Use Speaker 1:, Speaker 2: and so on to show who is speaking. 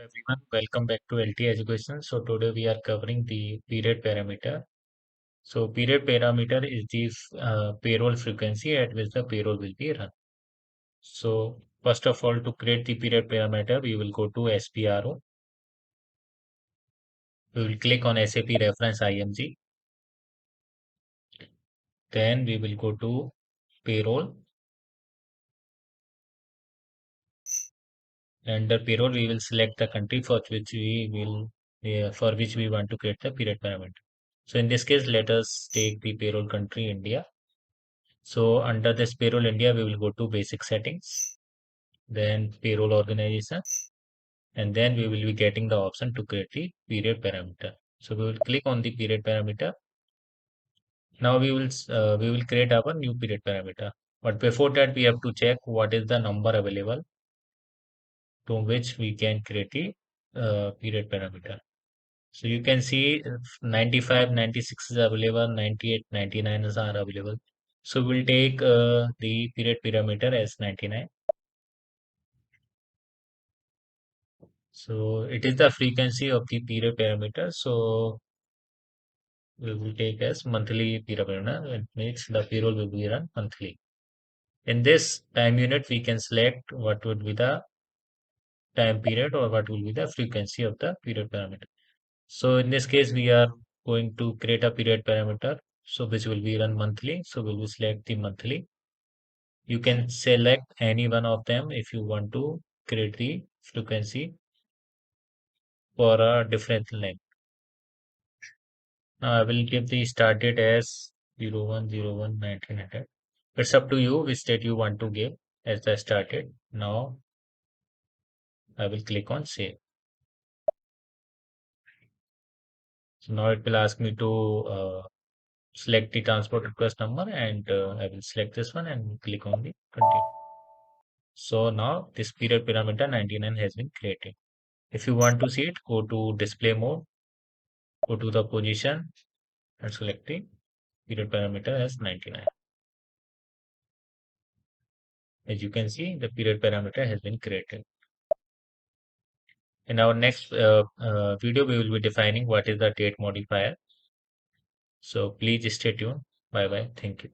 Speaker 1: everyone, welcome back to LT Education. So today we are covering the period parameter. So period parameter is the payroll frequency at which the payroll will be run. So first of all, to create the period parameter, we will go to SPRO. We will click on SAP reference IMG. Then we will go to payroll. Under payroll, we will select the country for which we want to create the period parameter. So in this case, let us take the payroll country India. So under this payroll India, we will go to basic settings, then payroll organization, and then we will be getting the option to create the period parameter. So we will click on the period parameter. Now we will create our new period parameter. But before that, we have to check what is the number available to which we can create the period parameter. So you can see 95, 96 is available, 98, 99 is are available. So we'll take the period parameter as 99. So it is the frequency of the period parameter. So we will take as monthly period parameter. It means the payroll will be run monthly. In this time unit, we can select what would be the time period or what will be the frequency of the period parameter. So in this case, we are going to create a period parameter. So which will be run monthly. So we will select the monthly. You can select any one of them if you want to create the frequency for a different length. Now I will give the start date as 01/01/1900. It's up to you which date you want to give as the start date. Now I will click on save. So now it will ask me to select the transport request number and I will select this one and click on the continue. So now this period parameter 99 has been created. If you want to see it, go to display mode, go to the position and select the period parameter as 99. As you can see, the period parameter has been created. In our next video, we will be defining what is the date modifier. So please stay tuned. Bye bye. Thank you.